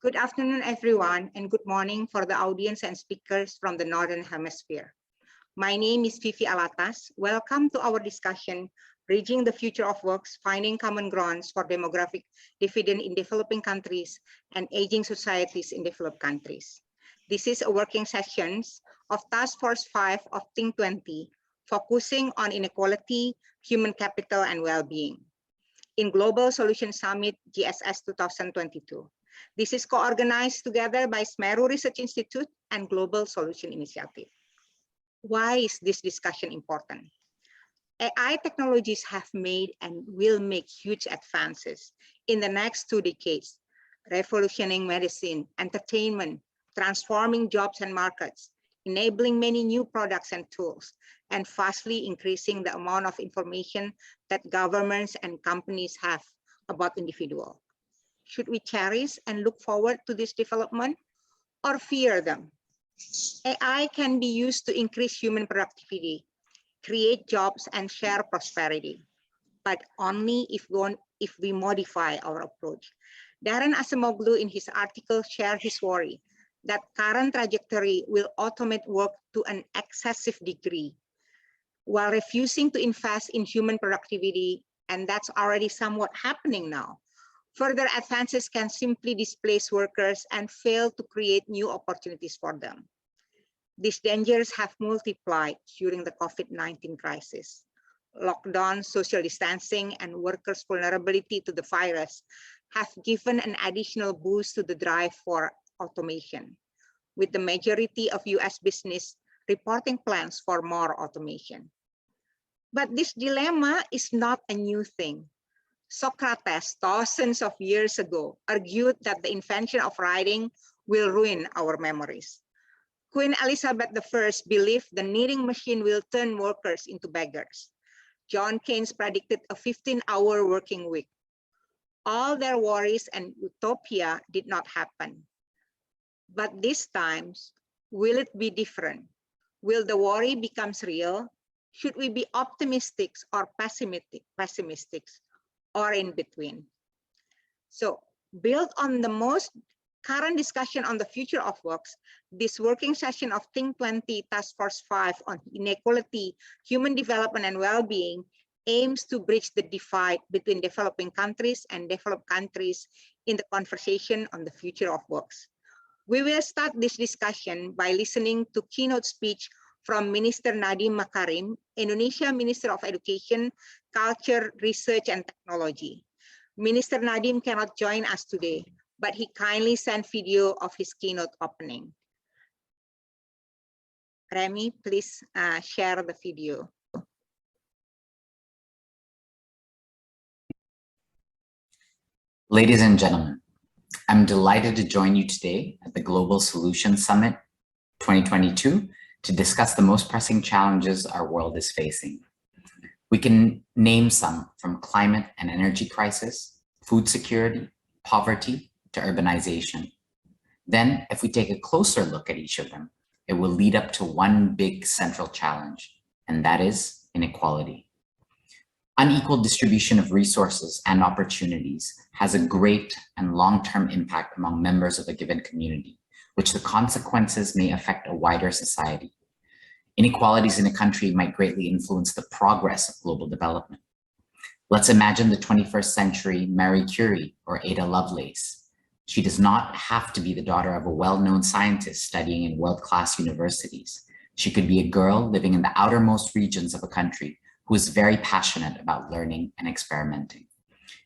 Good afternoon, everyone, and good morning for the audience and speakers from the Northern Hemisphere. My name is Fifi Alatas. Welcome to our discussion, Bridging the Future of Works, Finding Common Grounds for Demographic Dividend in Developing Countries and Aging Societies in Developed Countries. This is a working session of Task Force 5 of T20, focusing on inequality, human capital, and well-being in Global Solution Summit GSS 2022. This is co-organized together by SMERU Research Institute and Global Solution Initiative. Why is this discussion important? AI technologies have made and will make huge advances in the next 2 decades, revolutionizing medicine, entertainment, transforming jobs and markets, enabling many new products and tools, and vastly increasing the amount of information that governments and companies have about individuals. Should we cherish and look forward to this development or fear them? AI can be used to increase human productivity, create jobs, and share prosperity, but only if we modify our approach. Darren Acemoglu in his article shared his worry that current trajectory will automate work to an excessive degree while refusing to invest in human productivity, and that's already somewhat happening now. Further advances can simply displace workers and fail to create new opportunities for them. These dangers have multiplied during the COVID-19 crisis. Lockdown, social distancing, and workers' vulnerability to the virus have given an additional boost to the drive for automation, with the majority of US business reporting plans for more automation. But this dilemma is not a new thing. Socrates, thousands of years ago, argued that the invention of writing will ruin our memories. Queen Elizabeth I believed the knitting machine will turn workers into beggars. John Keynes predicted a 15-hour working week. All their worries and utopia did not happen. But these times, will it be different? Will the worry become real? Should we be optimistic or pessimistic? Or in between? So, built on the most current discussion on the future of works, this working session of T20 Task Force 5 on inequality, human development, and well-being aims to bridge the divide between developing countries and developed countries in the conversation on the future of works. We will start this discussion by listening to keynote speech from Minister Nadiem Makarim, Indonesia Minister of Education, Culture, Research, and Technology. Minister Nadiem cannot join us today, but he kindly sent video of his keynote opening. Remy, please share the video. Ladies and gentlemen, I'm delighted to join you today at the Global Solutions Summit 2022 to discuss the most pressing challenges our world is facing. We can name some, from climate and energy crisis, food security, poverty, to urbanization. Then, if we take a closer look at each of them, it will lead up to one big central challenge, and that is inequality. Unequal distribution of resources and opportunities has a great and long-term impact among members of a given community, which the consequences may affect a wider society. Inequalities in a country might greatly influence the progress of global development. Let's imagine the 21st century Marie Curie or Ada Lovelace. She does not have to be the daughter of a well-known scientist studying in world-class universities. She could be a girl living in the outermost regions of a country who is very passionate about learning and experimenting.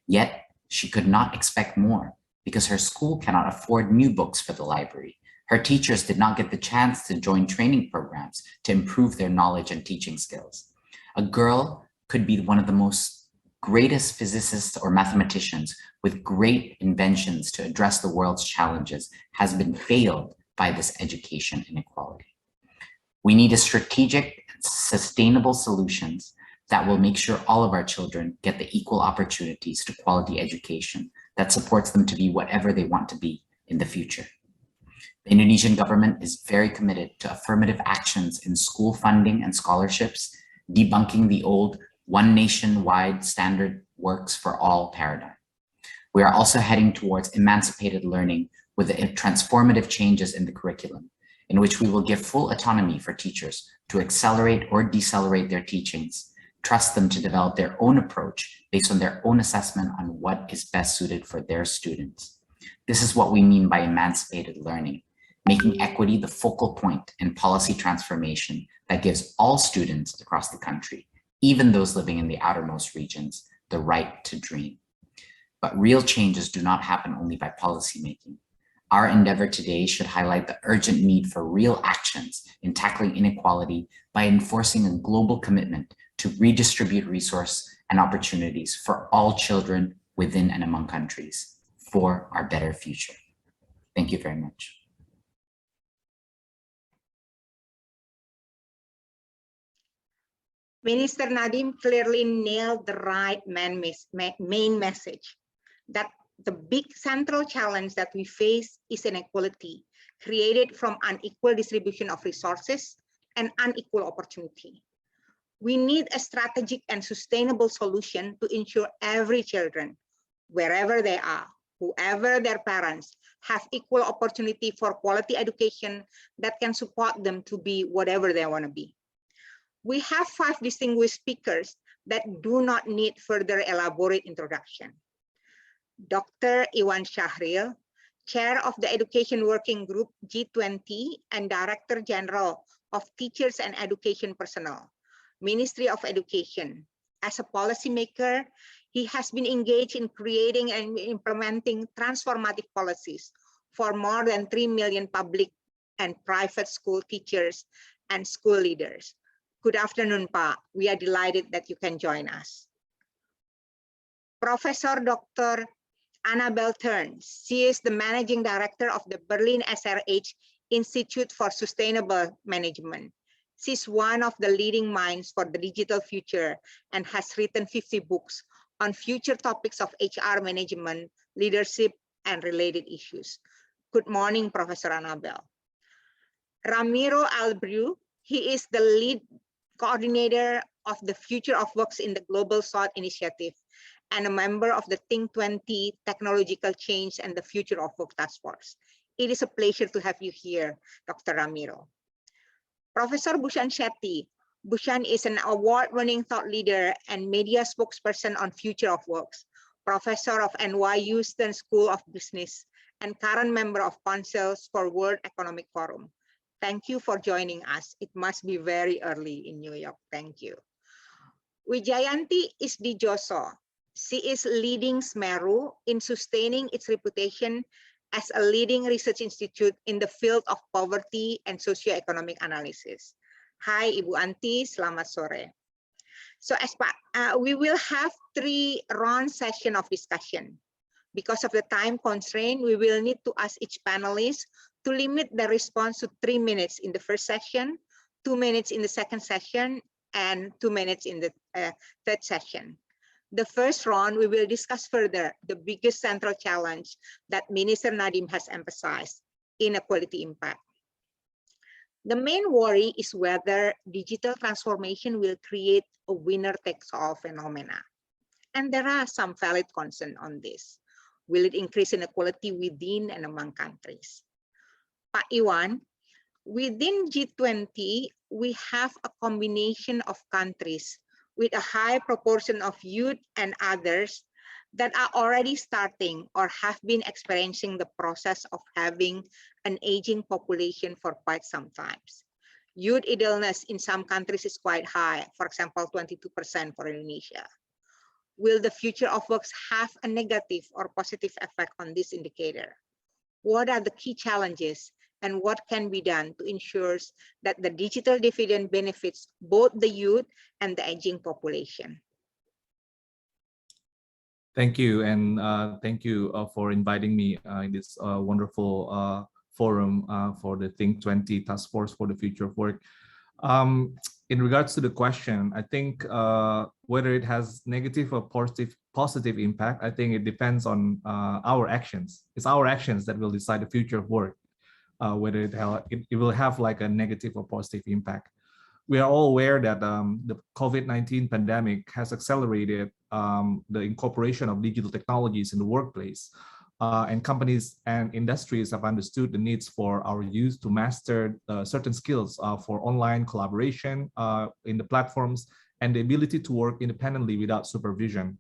Yet, she could not expect more because her school cannot afford new books for the library. Her teachers did not get the chance to join training programs to improve their knowledge and teaching skills. A girl could be one of the most greatest physicists or mathematicians with great inventions to address the world's challenges, has been failed by this education inequality. We need a strategic and sustainable solutions that will make sure all of our children get the equal opportunities to quality education that supports them to be whatever they want to be in the future. The Indonesian government is very committed to affirmative actions in school funding and scholarships, debunking the old one nation-wide standard works for all paradigm. We are also heading towards emancipated learning with transformative changes in the curriculum, in which we will give full autonomy for teachers to accelerate or decelerate their teachings, trust them to develop their own approach based on their own assessment on what is best suited for their students. This is what we mean by emancipated learning, making equity the focal point in policy transformation that gives all students across the country, even those living in the outermost regions, the right to dream. But real changes do not happen only by policymaking. Our endeavor today should highlight the urgent need for real actions in tackling inequality by enforcing a global commitment to redistribute resources and opportunities for all children within and among countries for our better future. Thank you very much. Minister Nadiem clearly nailed the right main message, that the big central challenge that we face is inequality created from unequal distribution of resources and unequal opportunity. We need a strategic and sustainable solution to ensure every children, wherever they are, whoever their parents, have equal opportunity for quality education that can support them to be whatever they want to be. We have 5 distinguished speakers that do not need further elaborate introduction. Dr. Iwan Shahril, Chair of the Education Working Group G20 and Director General of Teachers and Education Personnel, Ministry of Education. As a policymaker, he has been engaged in creating and implementing transformative policies for more than 3 million public and private school teachers and school leaders. Good afternoon, Pa. We are delighted that you can join us. Professor Dr. Annabel Turns. She is the Managing Director of the Berlin SRH Institute for Sustainable Management. She's one of the leading minds for the digital future and has written 50 books on future topics of HR management, leadership, and related issues. Good morning, Professor Annabel. Ramiro Albriu, he is the lead coordinator of the Future of Works in the Global South Initiative and a member of the T20 Technological Change and the Future of Work Task Force. It is a pleasure to have you here, Dr. Ramiro. Professor Bhushan Shetty. Bhushan is an award-winning thought leader and media spokesperson on Future of Works, professor of NYU Stern School of Business, and current member of Councils for World Economic Forum. Thank you for joining us. It must be very early in New York. Thank you. Wijayanti Isdijoso. She is leading SMERU in sustaining its reputation as a leading research institute in the field of poverty and socioeconomic analysis. Hi, Ibu Anti, selamat sore. So we will have 3 round session of discussion. Because of the time constraint, we will need to ask each panelist to limit the response to 3 minutes in the first session, 2 minutes in the second session, and 2 minutes in the third session. The first round, we will discuss further the biggest central challenge that Minister Nadiem has emphasized, inequality impact. The main worry is whether digital transformation will create a winner-takes-all phenomena. And there are some valid concerns on this. Will it increase inequality within and among countries? Pak Iwan, within G20, we have a combination of countries with a high proportion of youth and others that are already starting or have been experiencing the process of having an aging population for quite some time. Youth idleness in some countries is quite high, for example, 22% for Indonesia. Will the future of works have a negative or positive effect on this indicator? What are the key challenges and what can be done to ensure that the digital dividend benefits both the youth and the aging population? Thank you, and thank you for inviting me in this wonderful forum for the T20 Task Force for the Future of Work. In regards to the question, I think whether it has negative or positive impact, I think it depends on our actions. It's our actions that will decide the future of work, whether it will have like a negative or positive impact. We are all aware that the COVID-19 pandemic has accelerated the incorporation of digital technologies in the workplace. And companies and industries have understood the needs for our youth to master certain skills for online collaboration in the platforms and the ability to work independently without supervision.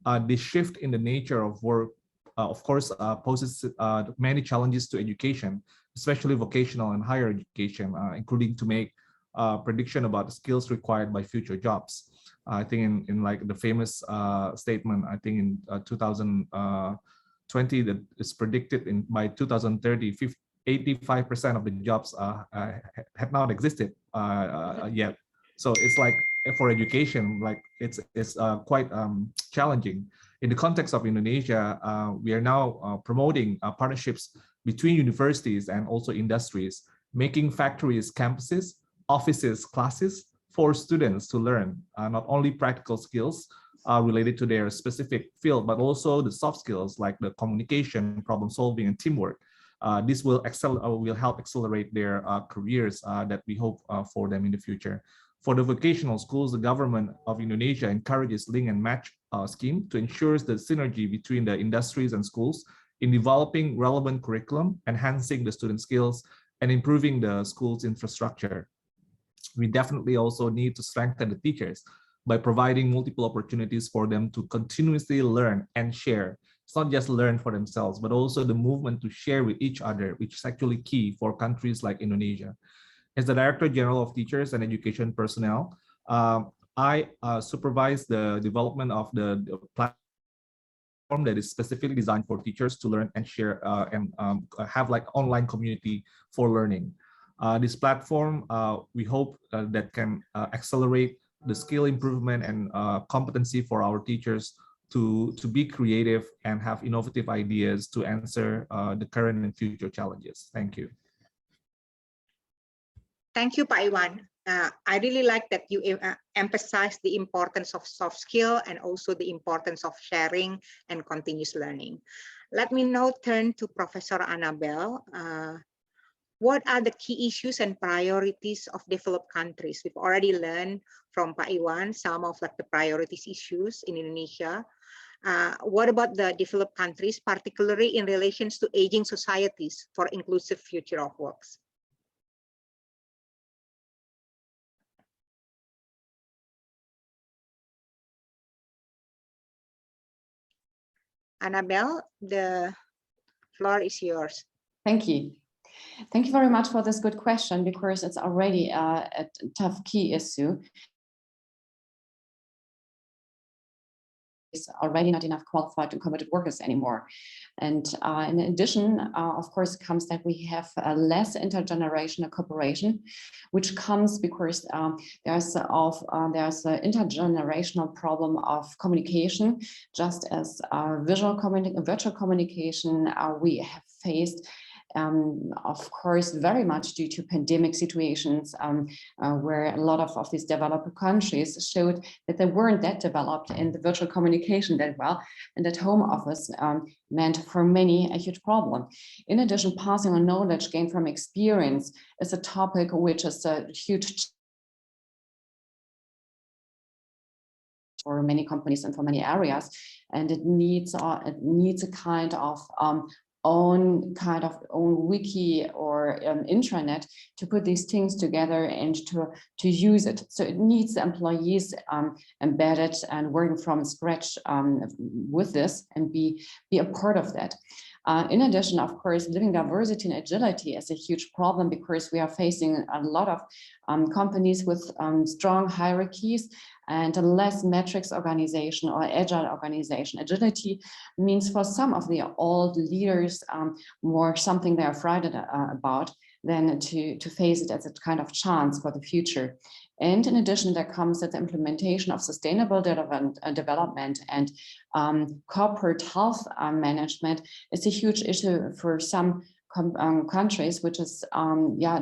The shift in the nature of work, of course, poses many challenges to education, especially vocational and higher education, including to make prediction about the skills required by future jobs. I think in like the famous statement, I think in 2020 that is predicted by 2030, 85% of the jobs have not existed yet. So it's like for education, like it's quite challenging. In the context of Indonesia, we are now promoting partnerships between universities and also industries, making factories campuses, offices classes for students to learn not only practical skills related to their specific field, but also the soft skills like the communication, problem solving, and teamwork. This will help accelerate their careers that we hope for them in the future. For the vocational schools, the government of Indonesia encourages link and match scheme to ensure the synergy between the industries and schools in developing relevant curriculum, enhancing the student skills, and improving the school's infrastructure. We definitely also need to strengthen the teachers by providing multiple opportunities for them to continuously learn and share. It's not just learn for themselves, but also the movement to share with each other, which is actually key for countries like Indonesia. As the Director General of Teachers and Education Personnel, I supervise the development of the platform that is specifically designed for teachers to learn and share and have like online community for learning. This platform, we hope that can accelerate the skill improvement and competency for our teachers to be creative and have innovative ideas to answer the current and future challenges. Thank you. Thank you, Pak Iwan. I really like that you emphasize the importance of soft skill and also the importance of sharing and continuous learning. Let me now turn to Professor Annabelle. What are the key issues and priorities of developed countries? We've already learned from Pak Iwan some of like the priorities issues in Indonesia. What about the developed countries, particularly in relations to aging societies for inclusive future of works? Annabelle, the floor is yours. Thank you. Thank you very much for this good question, because it's already a tough key issue. Is already not enough qualified and committed workers anymore. And in addition, of course, comes that we have less intergenerational cooperation, which comes because there's an intergenerational problem of communication, just as virtual communication we have faced. Of course, very much due to pandemic situations where a lot of these developed countries showed that they weren't that developed in the virtual communication that well, and that home office meant for many a huge problem. In addition, passing on knowledge gained from experience is a topic which is a huge for many companies and for many areas, and it needs a kind of own wiki or intranet to put these things together and to use it. So it needs the employees embedded and working from scratch with this and be a part of that. In addition, of course, living diversity and agility is a huge problem because we are facing a lot of companies with strong hierarchies and a less metrics organization or agile organization. Agility means for some of the old leaders more something they are frightened about than to face it as a kind of chance for the future. And in addition, there comes that the implementation of sustainable development and corporate health management is a huge issue for some countries, which is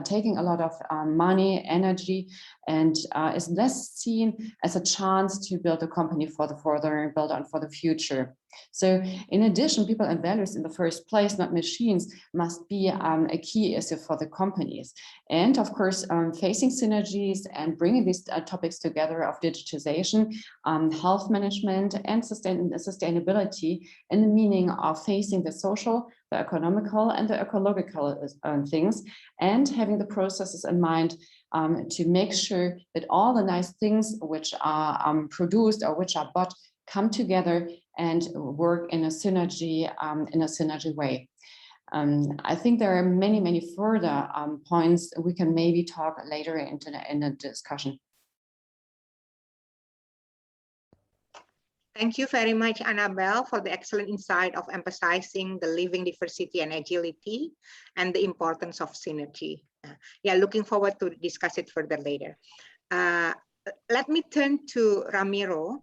taking a lot of money, energy, and is less seen as a chance to build a company for the further, build on for the future. So in addition, people and values in the first place, not machines, must be a key issue for the companies. And of course, facing synergies and bringing these topics together of digitization, health management, and sustainability in the meaning of facing the social, the economical, and the ecological things, and having the processes in mind to make sure that all the nice things which are produced or which are bought come together and work in a synergy way. I think there are many further points we can maybe talk later in the discussion. Thank you very much, Annabelle, for the excellent insight of emphasizing the living diversity and agility and the importance of synergy. Yeah, looking forward to discuss it further later. Let me turn to Ramiro.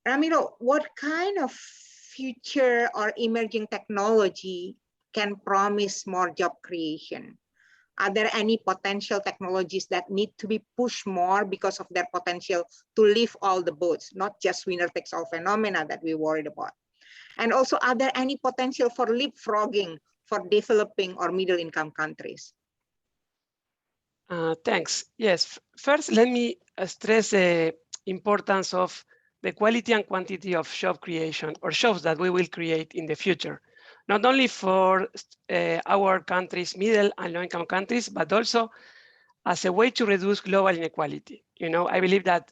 Ramiro, what kind of future or emerging technology can promise more job creation? Are there any potential technologies that need to be pushed more because of their potential to lift all the boats, not just winner takes all phenomena that we worried about? And also, are there any potential for leapfrogging for developing or middle income countries? Thanks. Yes, first, let me stress the importance of the quality and quantity of job creation or jobs that we will create in the future, not only for our countries, middle and low income countries, but also as a way to reduce global inequality. You know, I believe that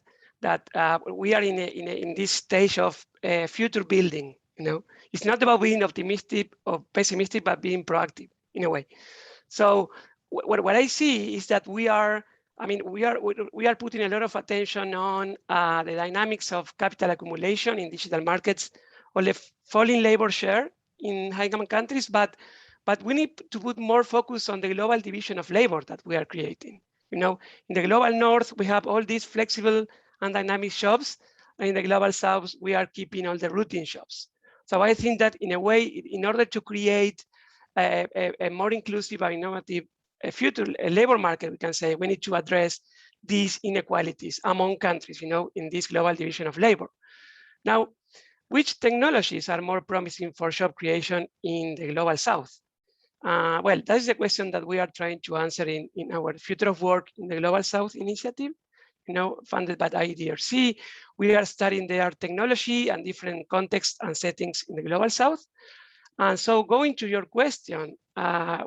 we are in this stage of future building. You know, it's not about being optimistic or pessimistic, but being proactive in a way. So what I see is that we are putting a lot of attention on the dynamics of capital accumulation in digital markets, or the falling labor share in high-income countries, but we need to put more focus on the global division of labor that we are creating. You know, in the global north, we have all these flexible and dynamic jobs, and in the global south, we are keeping all the routine jobs. So I think that in a way, in order to create a more inclusive and innovative future labor market, we can say we need to address these inequalities among countries, you know, in this global division of labor. Now, which technologies are more promising for job creation in the global south? Well, that is a question that we are trying to answer in our Future of Work in the Global South initiative, you know, funded by IDRC. We are studying their technology and different contexts and settings in the global south. And so going to your question,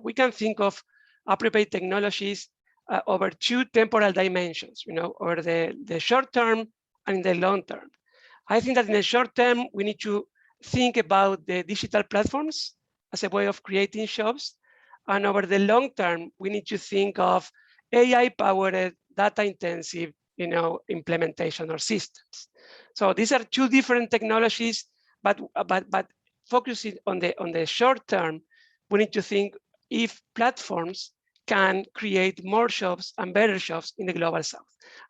we can think of appropriate technologies over two temporal dimensions, you know, or the short term and in the long term. I think that in the short term, we need to think about the digital platforms as a way of creating jobs. And over the long term, we need to think of AI-powered, data-intensive, you know, implementation or systems. So these are two different technologies, but focusing on the short term, we need to think if platforms can create more jobs and better jobs in the global south.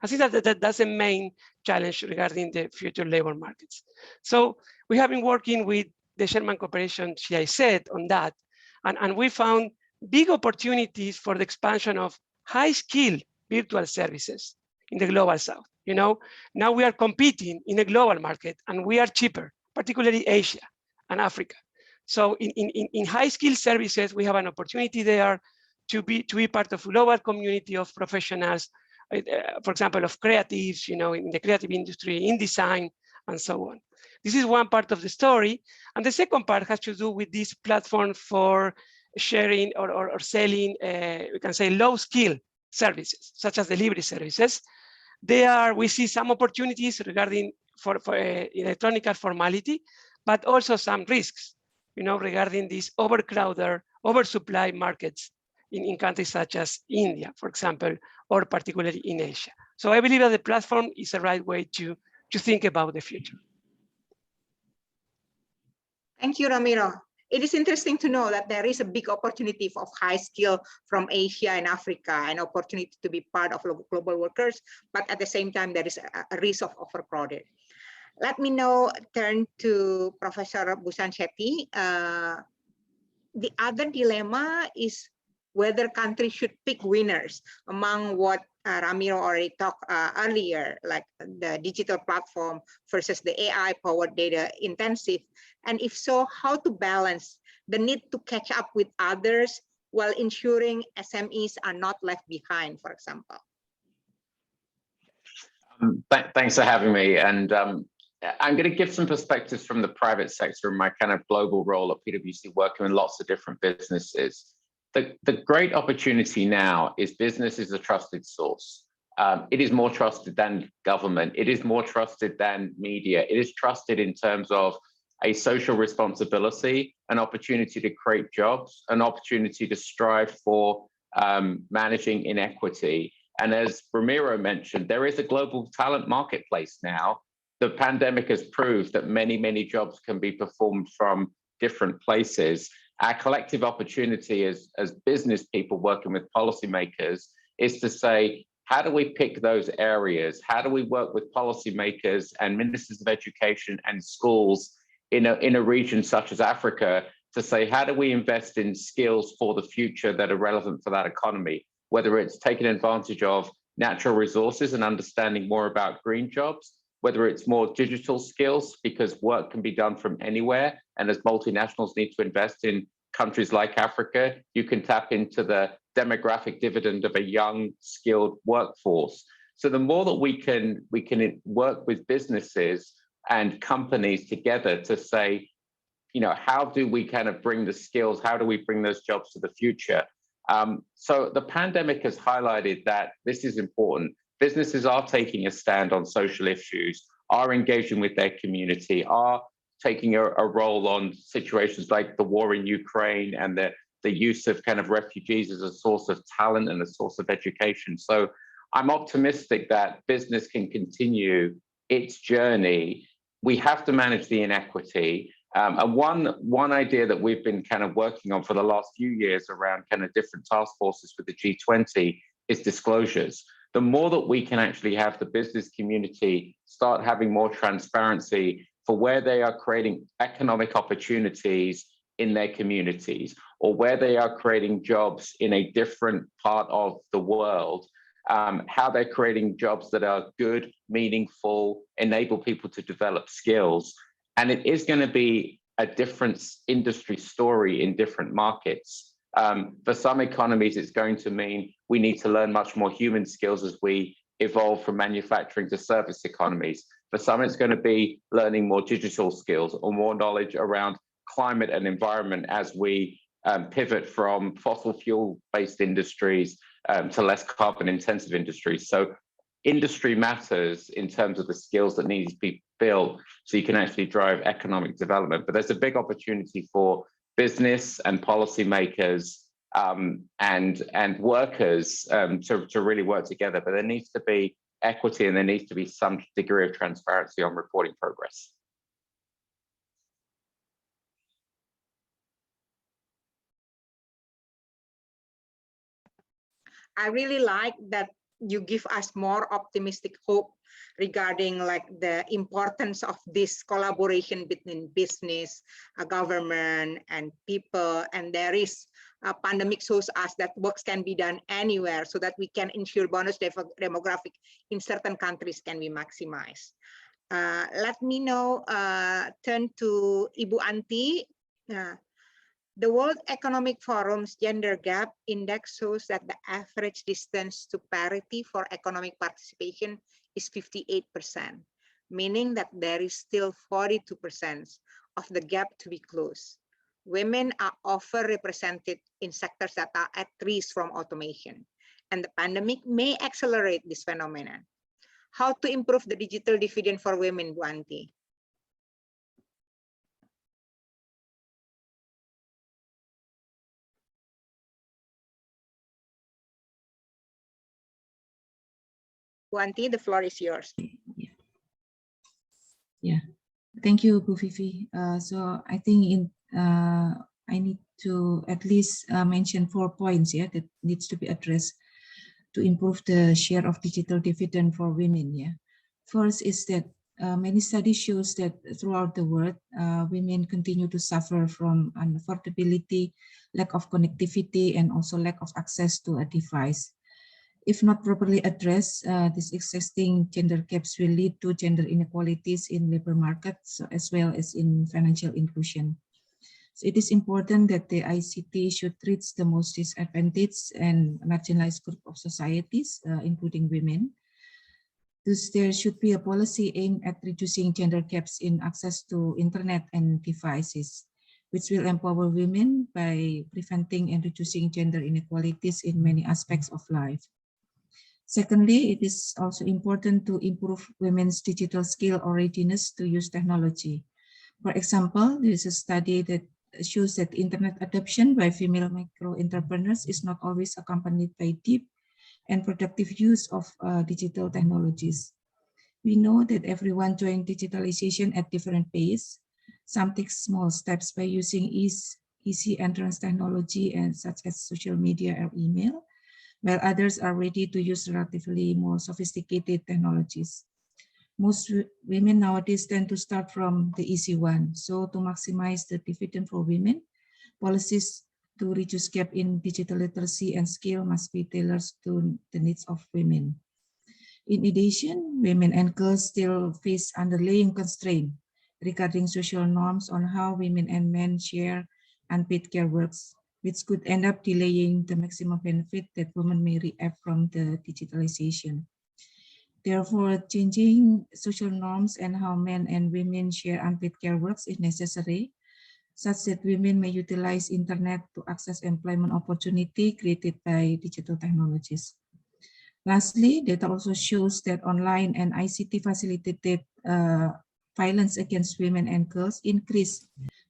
I think that's the main challenge regarding the future labor markets. So we have been working with the German cooperation GIZ on that, and we found big opportunities for the expansion of high-skilled virtual services in the global south. You know, now we are competing in a global market, and we are cheaper, particularly Asia and Africa. So in high-skilled services, we have an opportunity there to be part of a global community of professionals, for example, of creatives, you know, in the creative industry, in design, and so on. This is one part of the story. And the second part has to do with this platform for sharing or selling, we can say, low-skill services, such as delivery services. There we see some opportunities regarding for electronic formality, but also some risks, you know, regarding these overcrowded, oversupply markets in countries such as India, for example, or particularly in Asia. So I believe that the platform is the right way to think about the future. Thank you, Ramiro. It is interesting to know that there is a big opportunity of high skill from Asia and Africa, an opportunity to be part of global workers, but at the same time, there is a risk of overcrowded. Let me now turn to Professor Bhushan Shetty. The other dilemma is whether countries should pick winners among what Ramiro already talked earlier, like the digital platform versus the AI-powered data intensive? And if so, how to balance the need to catch up with others while ensuring SMEs are not left behind, for example? Thanks for having me. And I'm going to give some perspectives from the private sector in my kind of global role at PwC, working with lots of different businesses. The great opportunity now is business is a trusted source. It is more trusted than government. It is more trusted than media. It is trusted in terms of a social responsibility, an opportunity to create jobs, an opportunity to strive for managing inequity. And as Ramiro mentioned, there is a global talent marketplace now. The pandemic has proved that many, many jobs can be performed from different places. Our collective opportunity as business people working with policymakers is to say, how do we pick those areas? How do we work with policymakers and ministers of education and schools in a region such as Africa to say, how do we invest in skills for the future that are relevant for that economy? Whether it's taking advantage of natural resources and understanding more about green jobs, whether it's more digital skills, because work can be done from anywhere. And as multinationals need to invest in countries like Africa, you can tap into the demographic dividend of a young, skilled workforce. So the more that we can work with businesses and companies together to say, you know, how do we kind of bring the skills, how do we bring those jobs to the future? So the pandemic has highlighted that this is important. Businesses are taking a stand on social issues, are engaging with their community, are taking a role on situations like the war in Ukraine and the use of kind of refugees as a source of talent and a source of education. So I'm optimistic that business can continue its journey. We have to manage the inequity. And one idea that we've been kind of working on for the last few years around kind of different task forces with the G20 is disclosures. The more that we can actually have the business community start having more transparency for where they are creating economic opportunities in their communities, or where they are creating jobs in a different part of the world, how they're creating jobs that are good, meaningful, enable people to develop skills. And it is going to be a different industry story in different markets. For some economies, it's going to mean we need to learn much more human skills as we evolve from manufacturing to service economies. For some, it's going to be learning more digital skills or more knowledge around climate and environment as we pivot from fossil fuel-based industries to less carbon-intensive industries. So industry matters in terms of the skills that need to be built so you can actually drive economic development. But there's a big opportunity for business and policymakers and workers to really work together. But there needs to be equity and there needs to be some degree of transparency on reporting progress. I really like that you give us more optimistic hope regarding like the importance of this collaboration between business, government, and people. And there is a pandemic shows us that works can be done anywhere so that we can ensure bonus demographic in certain countries can be maximized. Let me now turn to Ibu Anti. The World Economic Forum's Gender Gap Index shows that the average distance to parity for economic participation is 58%, meaning that there is still 42% of the gap to be closed. Women are overrepresented in sectors that are at risk from automation, and the pandemic may accelerate this phenomenon. How to improve the digital dividend for women, Bu Anti? Bu Anti, the floor is yours. Yeah. Thank you, Bu Fifi. So I think I need to at least mention 4 points that needs to be addressed to improve the share of digital dividend for women. First is that many studies shows that throughout the world, women continue to suffer from unaffordability, lack of connectivity, and also lack of access to a device. If not properly addressed, these existing gender gaps will lead to gender inequalities in labor markets as well as in financial inclusion. So it is important that the ICT should reach the most disadvantaged and marginalized group of societies, including women. Thus, there should be a policy aimed at reducing gender gaps in access to internet and devices, which will empower women by preventing and reducing gender inequalities in many aspects of life. Secondly, it is also important to improve women's digital skill or readiness to use technology. For example, there is a study that shows that internet adoption by female micro entrepreneurs is not always accompanied by deep and productive use of digital technologies. We know that everyone joined digitalization at different pace. Some take small steps by using easy entrance technology and such as social media or email, while others are ready to use relatively more sophisticated technologies. Most women nowadays tend to start from the easy one. So to maximize the dividend for women, policies to reduce gap in digital literacy and skill must be tailored to the needs of women. In addition, women and girls still face underlying constraints regarding social norms on how women and men share unpaid care works, which could end up delaying the maximum benefit that women may reap from the digitalization. Therefore, changing social norms and how men and women share unpaid care works is necessary, such that women may utilize internet to access employment opportunity created by digital technologies. Lastly, data also shows that online and ICT facilitated violence against women and girls increased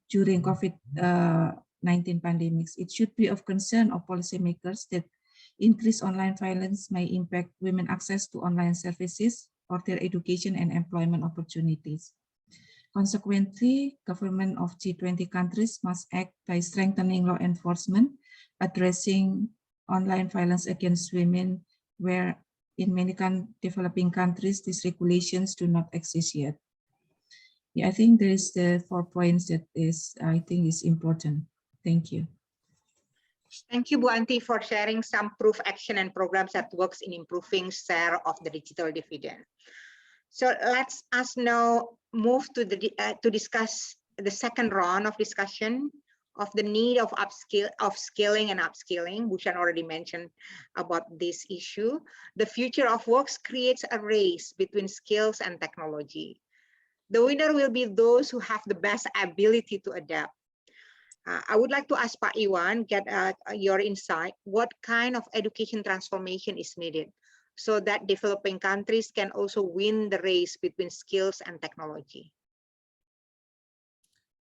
during COVID-19 pandemics. It should be of concern of policymakers that increased online violence may impact women's access to online services or their education and employment opportunities. Consequently, government of G20 countries must act by strengthening law enforcement, addressing online violence against women, where in many developing countries, these regulations do not exist yet. Yeah, I think there is the 4 points that I think is important. Thank you. Thank you, Bu Anti, for sharing some proof action and programs that works in improving share of the digital dividend. So let's us now move to discuss the second round of discussion of the need of scaling and upskilling. Bushan already mentioned about this issue. The future of works creates a race between skills and technology. The winner will be those who have the best ability to adapt. I would like to ask Pak Iwan, get your insight. What kind of education transformation is needed so that developing countries can also win the race between skills and technology?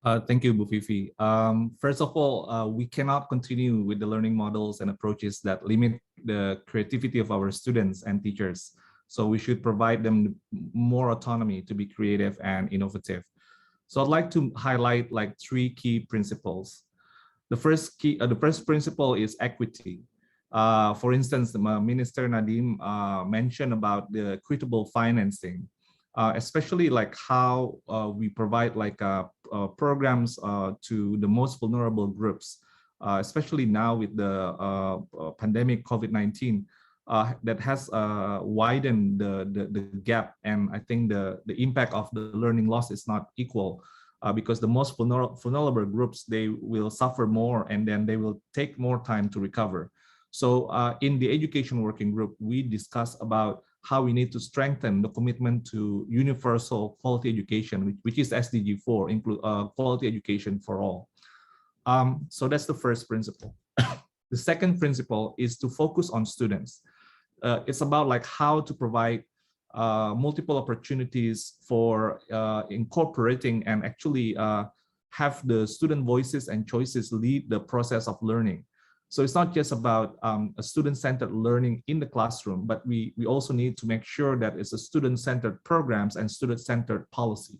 Thank you, Bu Fifi. First of all, we cannot continue with the learning models and approaches that limit the creativity of our students and teachers. So we should provide them more autonomy to be creative and innovative. So I'd like to highlight like 3 key principles. The first principle is equity. For instance, Minister Nadiem mentioned about the equitable financing, especially like how we provide like programs to the most vulnerable groups, especially now with the pandemic COVID-19. That has widened the gap, and I think the impact of the learning loss is not equal, because the most vulnerable groups, they will suffer more and then they will take more time to recover. So in the education working group, we discussed about how we need to strengthen the commitment to universal quality education, which is SDG 4, include quality education for all. So that's the first principle. The second principle is to focus on students. It's about like how to provide multiple opportunities for incorporating and actually have the student voices and choices lead the process of learning. So it's not just about a student-centered learning in the classroom, but we also need to make sure that it's a student-centered programs and student-centered policy.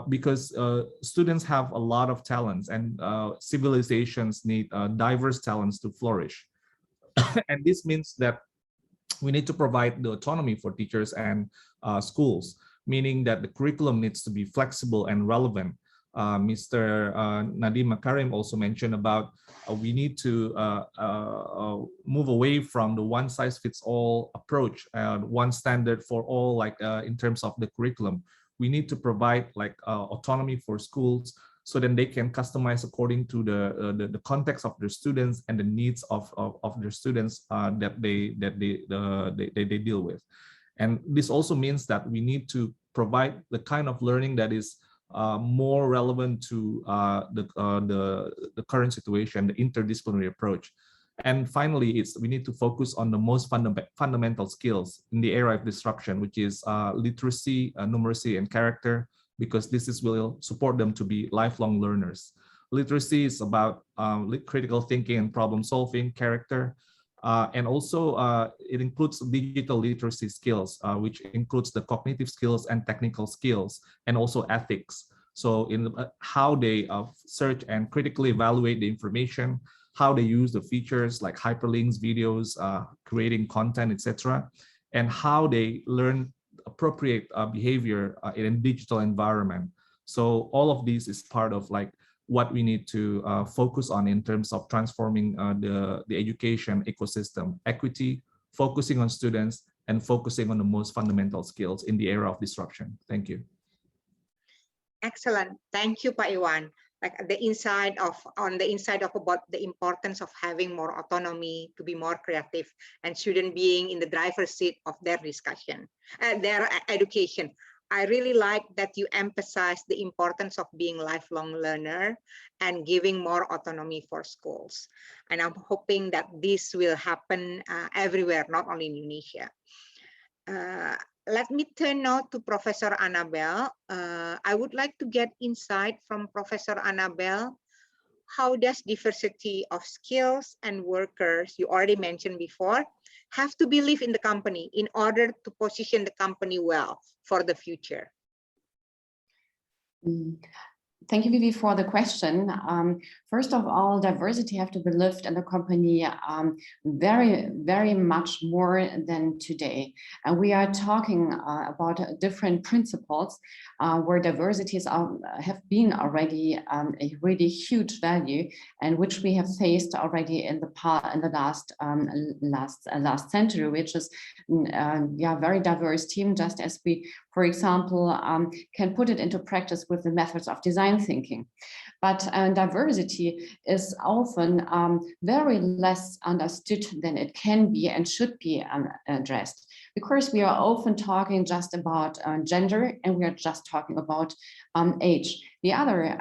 Because students have a lot of talents, and civilizations need diverse talents to flourish. And this means that we need to provide the autonomy for teachers and schools, meaning that the curriculum needs to be flexible and relevant. Mr. Nadiem Makarim also mentioned about we need to move away from the one-size-fits-all approach, one standard for all, like in terms of the curriculum. We need to provide like autonomy for schools so then they can customize according to the context of their students and the needs of their students that they deal with. And this also means that we need to provide the kind of learning that is more relevant to the current situation, the interdisciplinary approach. And finally, we need to focus on the most fundamental skills in the era of disruption, which is literacy, numeracy, and character, because will support them to be lifelong learners. Literacy is about critical thinking and problem solving, character, and also it includes digital literacy skills, which includes the cognitive skills and technical skills, and also ethics. So in how they search and critically evaluate the information, how they use the features like hyperlinks, videos, creating content, etc., and how they learn appropriate behavior in a digital environment. So all of these is part of like what we need to focus on in terms of transforming the education ecosystem: equity, focusing on students, and focusing on the most fundamental skills in the era of disruption. Thank you. Excellent. Thank you, Pak Iwan. Like on the inside of about the importance of having more autonomy, to be more creative, and student being in the driver's seat of their discussion, their education. I really like that you emphasize the importance of being lifelong learner and giving more autonomy for schools. And I'm hoping that this will happen everywhere, not only in Indonesia. Let me turn now to Professor Annabelle. I would like to get insight from Professor Annabelle. How does diversity of skills and workers, you already mentioned before, have to believe in the company in order to position the company well for the future? Thank you, Vivi, for the question. First of all, diversity have to be lived in the company very, very much more than today. And we are talking about different principles where diversities have been already a really huge value, and which we have faced already in the last century, which is very diverse team, just as we, for example, can put it into practice with the methods of design thinking. But diversity is often very less understood than it can be and should be addressed, because we are often talking just about gender, and we are just talking about age. The other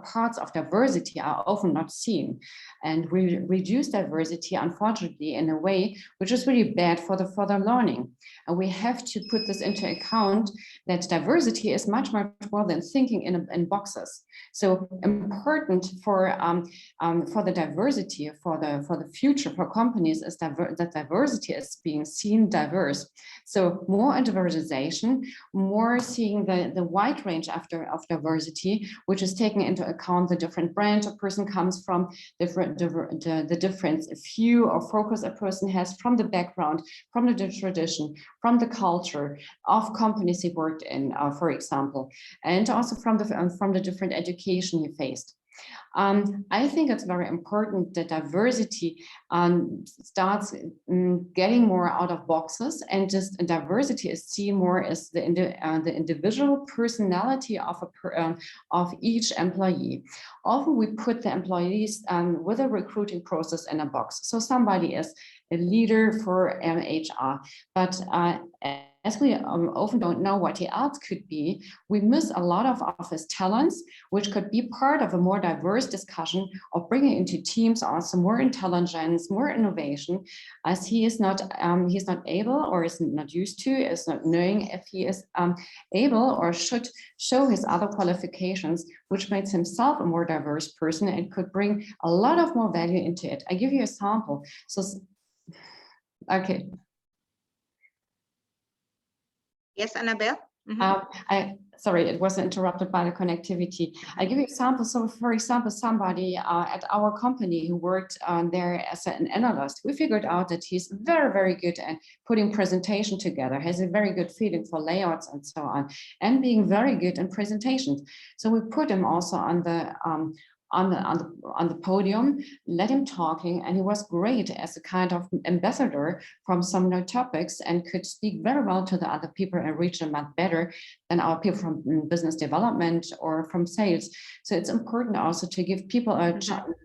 parts of diversity are often not seen, and we reduce diversity, unfortunately, in a way which is really bad for the further learning. And we have to put this into account, that diversity is much more than thinking in boxes. So important for the diversity, for the future, for companies, is that diversity is being seen diverse. So more individualization, more seeing the wide range of diversity, which is taking into account the different branch a person comes from, the different view or focus a person has from the background, from the tradition, from the culture of companies he worked in, for example, and also from the different education he faced. I think it's very important that diversity starts getting more out of boxes, and just diversity is seen more as the individual personality of each employee. Often we put the employees with a recruiting process in a box. So somebody is a leader for HR, but as we often don't know what he else could be, we miss a lot of his talents, which could be part of a more diverse discussion of bringing into teams also more intelligence, more innovation, as he's not able, or is not used to, is not knowing if he is able or should show his other qualifications, which makes himself a more diverse person and could bring a lot of more value into it. I give you a sample. So, okay. Yes, Annabelle? Sorry, it was interrupted by the connectivity. I give you an example. So, for example, somebody at our company who worked there as an analyst, we figured out that he's very, very good at putting presentation together, has a very good feeling for layouts and so on, and being very good in presentations. So we put him also on the podium, let him talking, and he was great as a kind of ambassador from some new topics and could speak very well to the other people and reach them much better than our people from business development or from sales. So it's important also to give people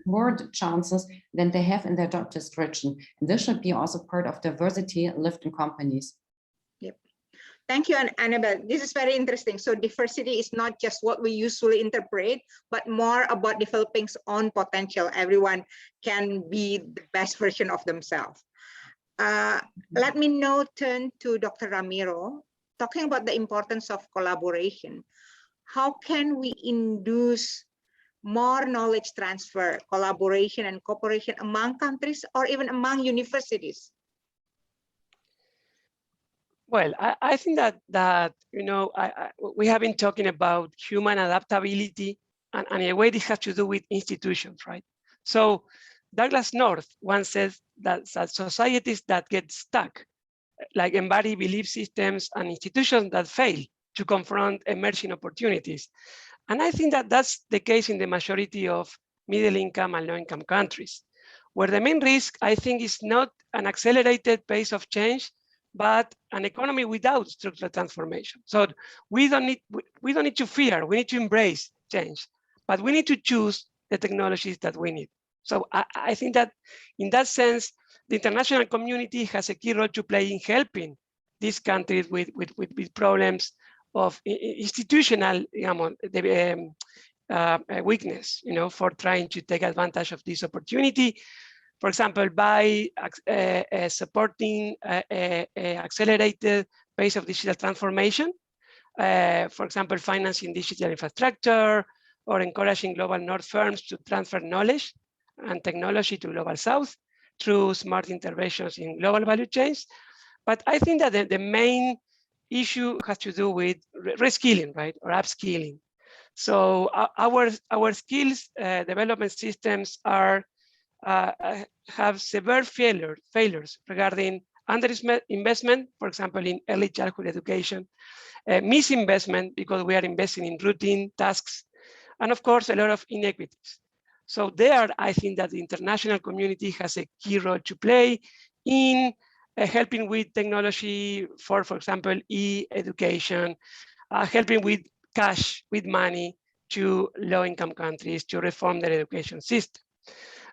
more chances than they have in their job description. And this should be also part of diversity lived in companies. Thank you, Annabelle. This is very interesting. So diversity is not just what we usually interpret, but more about developing own potential. Everyone can be the best version of themselves. Let me now turn to Dr. Ramiro, talking about the importance of collaboration. How can we induce more knowledge transfer, collaboration, and cooperation among countries or even among universities? Well, I think that you know, we have been talking about human adaptability, and in a way this has to do with institutions, right? So Douglas North once said that societies that get stuck, like embody belief systems and institutions that fail to confront emerging opportunities. And I think that that's the case in the majority of middle income and low income countries, where the main risk, I think, is not an accelerated pace of change, but an economy without structural transformation. So we don't need to fear, we need to embrace change, but we need to choose the technologies that we need. So I think that in that sense, the international community has a key role to play in helping these countries with problems of institutional weakness, you know, for trying to take advantage of this opportunity. For example, by supporting accelerated pace of digital transformation, for example, financing digital infrastructure or encouraging global north firms to transfer knowledge and technology to global south through smart interventions in global value chains. But I think that the main issue has to do with reskilling, right, or upskilling. So our skills development systems are have severe failures regarding underinvestment, for example, in early childhood education, misinvestment because we are investing in routine tasks, and of course, a lot of inequities. So there, I think that the international community has a key role to play in helping with technology for example, e-education, helping with cash, with money to low-income countries to reform their education system.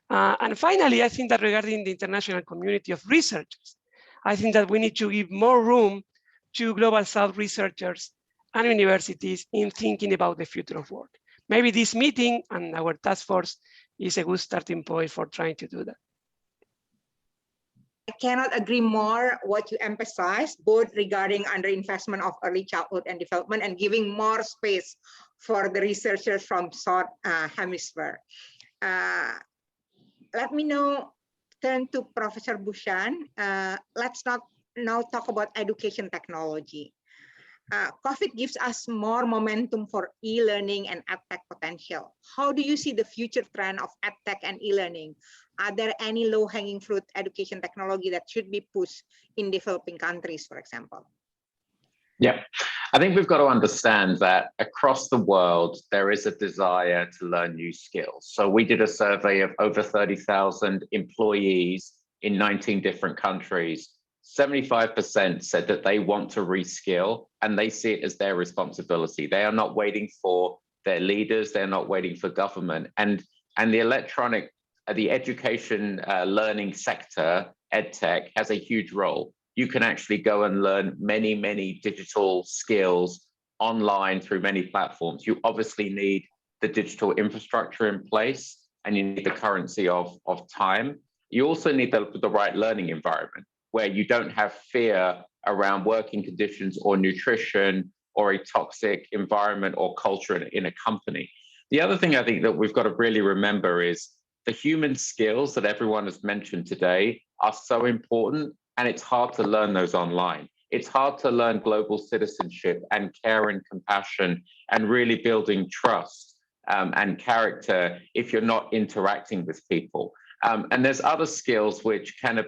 And finally, I think that regarding the international community of researchers, I think that we need to give more room to Global South researchers and universities in thinking about the future of work. Maybe this meeting and our task force is a good starting point for trying to do that. I cannot agree more what you emphasize, both regarding underinvestment of early childhood and development and giving more space for the researchers from South Hemisphere. Let me now turn to Professor Bhushan. Let's now talk about education technology. COVID gives us more momentum for e-learning and edtech potential. How do you see the future trend of edtech and e-learning? Are there any low-hanging fruit education technology that should be pushed in developing countries, for example? Yeah, I think we've got to understand that across the world, there is a desire to learn new skills. So we did a survey of over 30,000 employees in 19 different countries. 75% said that they want to reskill and they see it as their responsibility. They are not waiting for their leaders. They're not waiting for government. And the education learning sector, EdTech, has a huge role. You can actually go and learn many, many digital skills online through many platforms. You obviously need the digital infrastructure in place and you need the currency of time. You also need the right learning environment where you don't have fear around working conditions or nutrition or a toxic environment or culture in a company. The other thing I think that we've got to really remember is the human skills that everyone has mentioned today are so important, and it's hard to learn those online. It's hard to learn global citizenship and care and compassion and really building trust and character if you're not interacting with people. And there's other skills which kind of,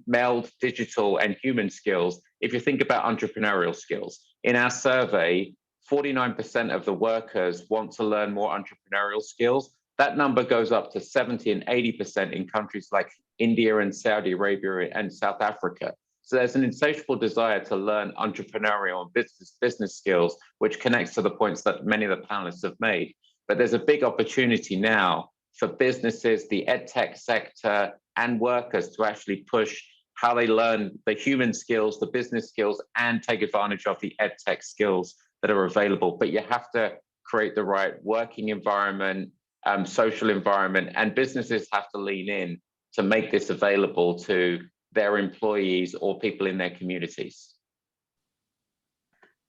meld digital and human skills. If you think about entrepreneurial skills, in our survey, 49% of the workers want to learn more entrepreneurial skills. That number goes up to 70 and 80% in countries like India and Saudi Arabia and South Africa. So there's an insatiable desire to learn entrepreneurial and business skills, which connects to the points that many of the panelists have made. But there's a big opportunity now for businesses, the edtech sector, and workers to actually push how they learn the human skills, the business skills, and take advantage of the edtech skills that are available. But you have to create the right working environment, social environment, and businesses have to lean in to make this available to their employees or people in their communities.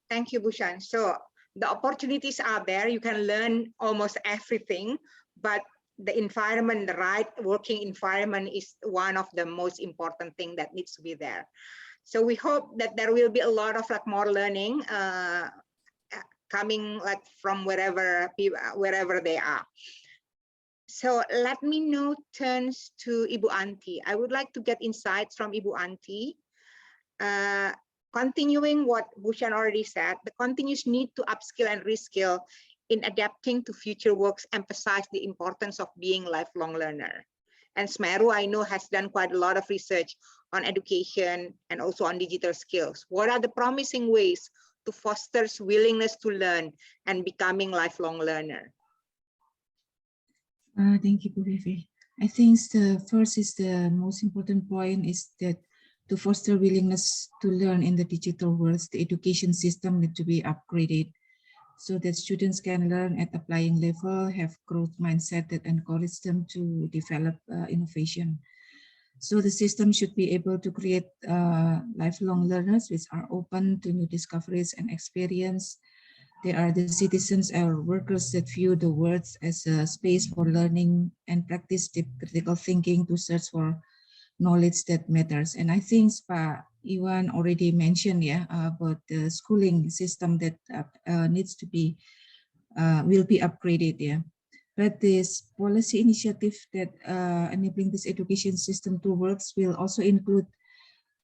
Thank you, Bhushan. So the opportunities are there. You can learn almost everything, but the environment, the right working environment is one of the most important thing that needs to be there. So we hope that there will be a lot of more learning coming from wherever they are. So let me now turn to Ibu Anti. I would like to get insights from Ibu Anti. Continuing what Bhushan already said, the continuous need to upskill and reskill in adapting to future works emphasize the importance of being lifelong learner. And SMERU, I know, has done quite a lot of research on education and also on digital skills. What are the promising ways to foster willingness to learn and becoming lifelong learner? Thank you, Vivi. I think the first is the most important point is that to foster willingness to learn in the digital world, the education system needs to be upgraded so that students can learn at applying level, have growth mindset that encourages them to develop innovation. So the system should be able to create lifelong learners which are open to new discoveries and experience. They are the citizens or workers that view the world as a space for learning and practice deep critical thinking to search for knowledge that matters. And I think Pak Iwan already mentioned about the schooling system that needs to be, will be upgraded. But this policy initiative that enabling this education system to work will also include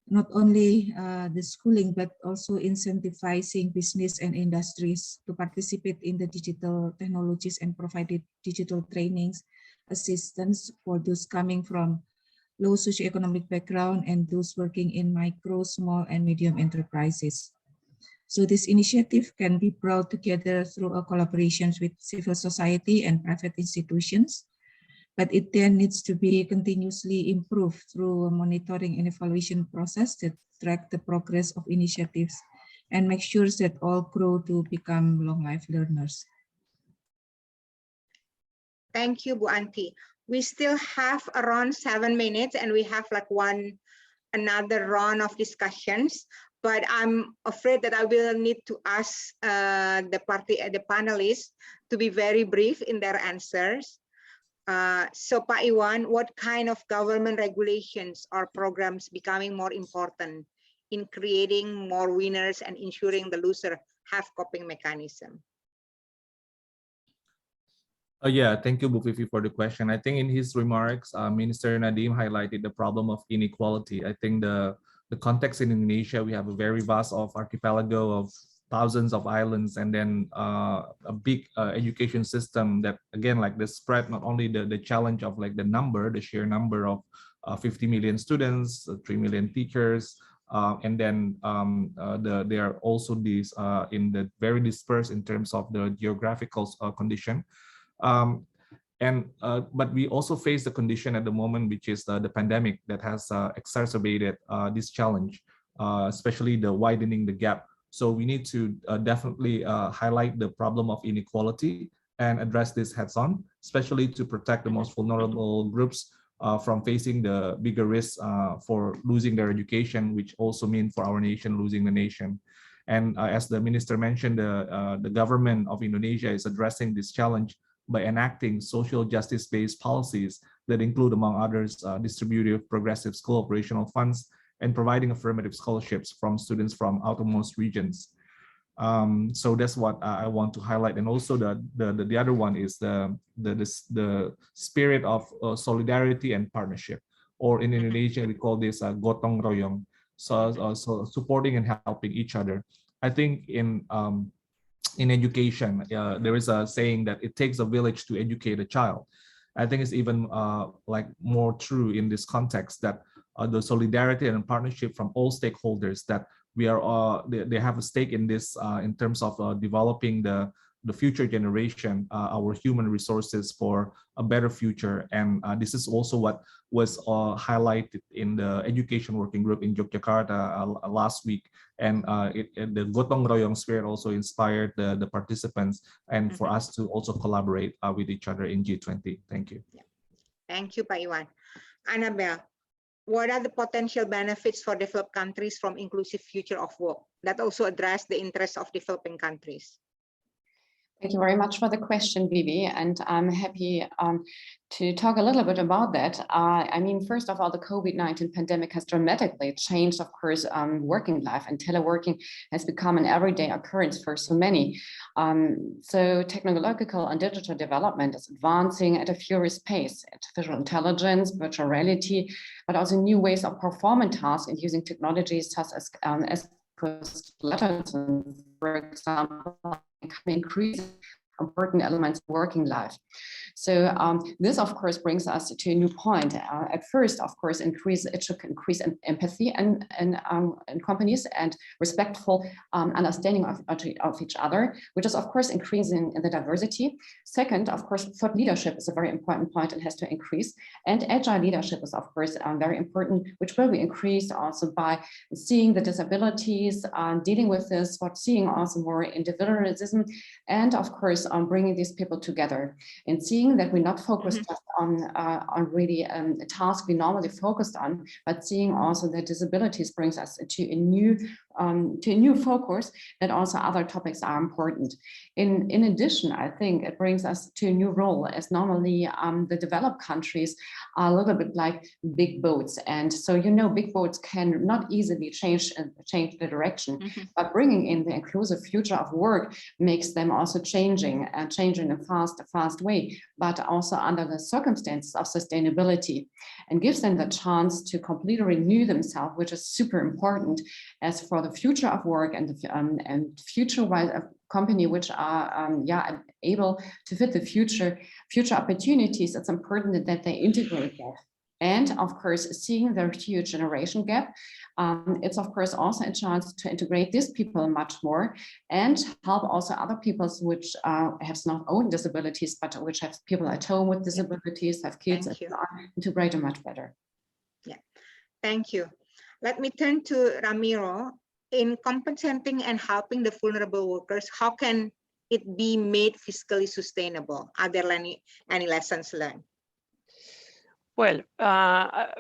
not only the schooling, but also incentivizing business and industries to participate in the digital technologies and provided digital trainings, assistance for those coming from low socioeconomic background and those working in micro, small, and medium enterprises. So this initiative can be brought together through a collaborations with civil society and private institutions, but it then needs to be continuously improved through a monitoring and evaluation process that track the progress of initiatives and make sure that all grow to become long life learners. Thank you, Bu Anti. We still have around 7 minutes and we have another round of discussions, but I'm afraid that I will need to ask the panelists to be very brief in their answers. So Pak Iwan, what kind of government regulations or programs becoming more important in creating more winners and ensuring the loser have coping mechanism? Yeah, thank you, Bu Vivi, for the question. I think in his remarks, Minister Nadiem highlighted the problem of inequality. I think the context in Indonesia, we have a very vast archipelago of thousands of islands, and then a big education system that, again, like the spread, not only the challenge of the sheer number of 50 million students, 3 million teachers, and then there are also these in the very dispersed in terms of the geographical condition. But we also face the condition at the moment, which is the pandemic that has exacerbated this challenge, especially the widening the gap. So we need to definitely highlight the problem of inequality and address this heads-on, especially to protect the most vulnerable groups from facing the bigger risks for losing their education, which also means for our nation losing the nation. And as the minister mentioned, the government of Indonesia is addressing this challenge by enacting social justice-based policies that include, among others, distributive progressive school operational funds and providing affirmative scholarships from students from outermost regions. So that's what I want to highlight. And also the other one is the spirit of solidarity and partnership, or in Indonesia we call this gotong royong. So supporting and helping each other. I think in education, there is a saying that it takes a village to educate a child. I think it's even like more true in this context, that the solidarity and partnership from all stakeholders, that we are they have a stake in this in terms of developing the future generation, our human resources for a better future. And this is also what was highlighted in the education working group in Yogyakarta last week. And the Gotong Royong spirit also inspired the participants, and for us to also collaborate with each other in G20. Thank you. Thank you, Pak Iwan. Annabelle, what are the potential benefits for developed countries from inclusive future of work that also address the interests of developing countries? Thank you very much for the question, Vivi, and I'm happy to talk a little bit about that. I mean, first of all, the COVID-19 pandemic has dramatically changed, of course, working life, and teleworking has become an everyday occurrence for so many. So technological and digital development is advancing at a furious pace. Artificial intelligence, virtual reality, but also new ways of performing tasks and using technologies such as exoskeletons, for example, increase important elements of working life. So this, of course, brings us to a new point. At first, of course, it should increase empathy in companies and respectful understanding of each other, which is, of course, increasing in the diversity. Second, of course, thought leadership is a very important point and has to increase. And agile leadership is, of course, very important, which will be increased also by seeing the disabilities, dealing with this, but seeing also more individualism, and, of course, bringing these people together and seeing that we're not focused just on really a task we normally focused on, but seeing also that disabilities brings us to a new focus, that also other topics are important. In addition, I think it brings us to a new role, as normally the developed countries are a little bit like big boats, and so big boats can not easily change the direction, but bringing in the inclusive future of work makes them also changing in a fast way, but also under the circumstances of sustainability, and gives them the chance to completely renew themselves, which is super important as for the future of work and future-wise company which are able to fit the future opportunities. It's important that they integrate that. And of course, seeing the huge generation gap, it's of course also a chance to integrate these people much more and help also other peoples which have not own disabilities, but which have people at home with disabilities, have kids, and so on, integrate them much better. Yeah, thank you. Let me turn to Ramiro. In compensating and helping the vulnerable workers, how can it be made fiscally sustainable? Are there any lessons learned? Well,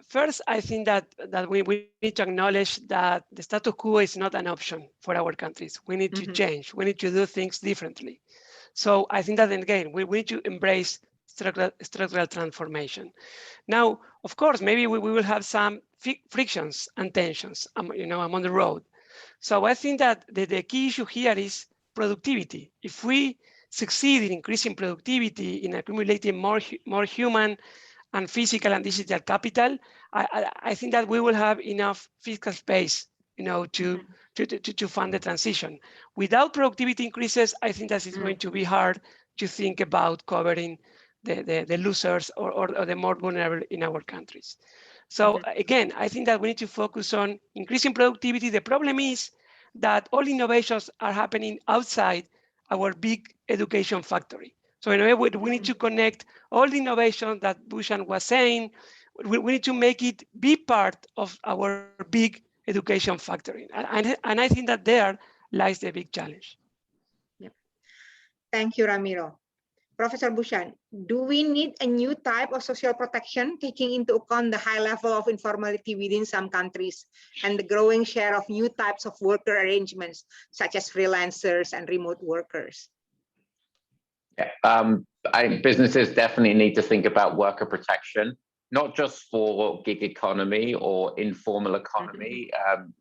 first, I think that we need to acknowledge that the status quo is not an option for our countries. We need to change. We need to do things differently. So I think that, again, we need to embrace structural transformation. Now, of course, maybe we will have some frictions and tensions, among the road. So I think that the key issue here is productivity. If we succeed in increasing productivity, in accumulating more human and physical and digital capital, I think that we will have enough fiscal space, to fund the transition. Without productivity increases, I think that it's going to be hard to think about covering the losers or the more vulnerable in our countries. So again, I think that we need to focus on increasing productivity. The problem is that all innovations are happening outside our big education factory. So in a way, we need to connect all the innovation that Bhushan was saying. We need to make it be part of our big education factory. And I think that there lies the big challenge. Yep. Thank you, Ramiro. Professor Bhushan, do we need a new type of social protection, taking into account the high level of informality within some countries and the growing share of new types of worker arrangements, such as freelancers and remote workers? Yeah, businesses definitely need to think about worker protection. not just for gig economy or informal economy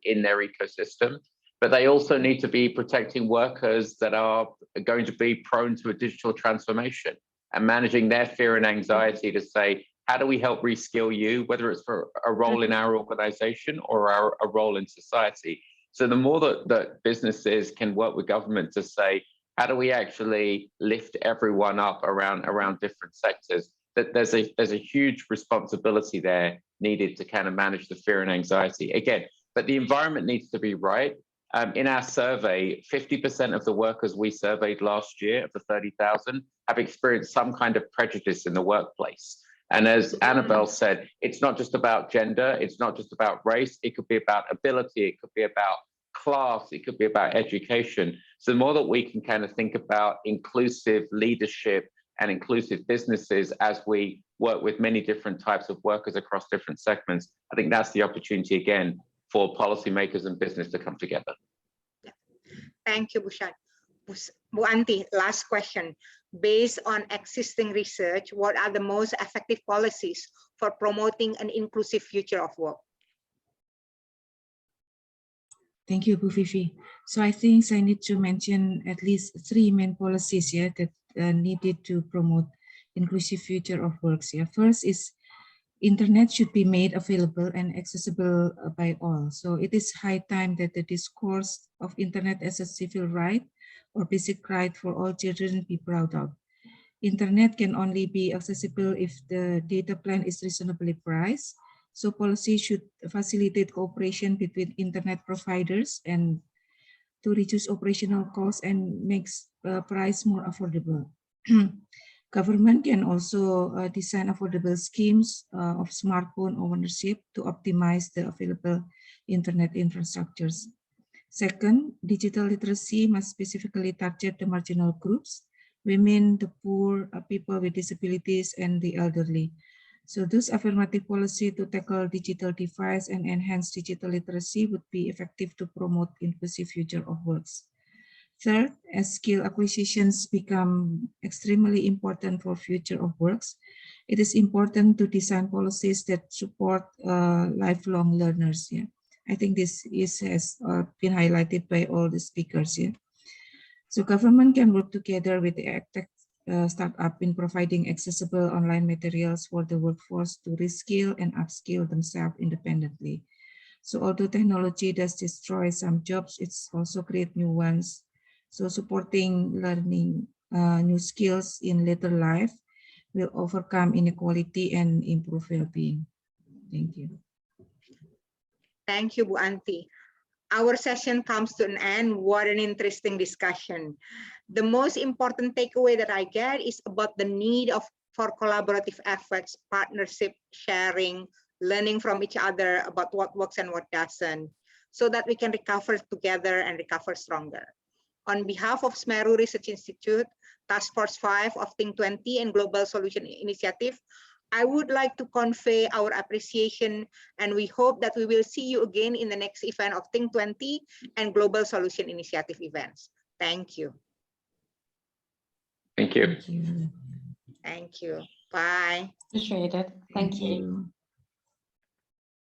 in their ecosystem, but they also need to be protecting workers that are going to be prone to a digital transformation and managing their fear and anxiety to say, how do we help reskill you, whether it's for a role in our organization or a role in society? So the more that businesses can work with government to say, how do we actually lift everyone up around different sectors, that there's a huge responsibility there needed to kind of manage the fear and anxiety. Again, but the environment needs to be right. In our survey, 50% of the workers we surveyed last year, of the 30,000, have experienced some kind of prejudice in the workplace. And as Annabelle said, it's not just about gender, it's not just about race, it could be about ability, it could be about class, it could be about education. So the more that we can kind of think about inclusive leadership and inclusive businesses as we work with many different types of workers across different segments, I think that's the opportunity again for policymakers and business to come together. Thank you, Bushan. Bu Anti, last question. Based on existing research, what are the most effective policies for promoting an inclusive future of work? Thank you, Bu Fifi. So I think I need to mention at least 3 main policies here that needed to promote inclusive future of works. Yeah. First is internet should be made available and accessible by all. So it is high time that the discourse of internet as a civil right or basic right for all children be brought out. Internet can only be accessible if the data plan is reasonably priced. So policy should facilitate cooperation between internet providers and to reduce operational costs and makes price more affordable. Government can also design affordable schemes of smartphone ownership to optimize the available internet infrastructures. Second, digital literacy must specifically target the marginal groups, women, the poor, people with disabilities, and the elderly. So those affirmative policy to tackle digital device and enhance digital literacy would be effective to promote inclusive future of works. Third, as skill acquisitions become extremely important for future of works, it is important to design policies that support lifelong learners. Yeah, I think this has been highlighted by all the speakers here. So government can work together with the tech startup in providing accessible online materials for the workforce to reskill and upskill themselves independently. So although technology does destroy some jobs, it's also create new ones. So supporting learning new skills in later life will overcome inequality and improve well-being. Thank you. Thank you, Bu Anti. Our session comes to an end. What an interesting discussion. The most important takeaway that I get is about the need for collaborative efforts, partnership, sharing, learning from each other about what works and what doesn't, so that we can recover together and recover stronger. On behalf of SMERU Research Institute, Task Force 5 of Think20 and Global Solution Initiative, I would like to convey our appreciation, and we hope that we will see you again in the next event of Think20 and Global Solution Initiative events. Thank you. Thank you. Thank you. Thank you. Bye. Appreciate it. Thank you.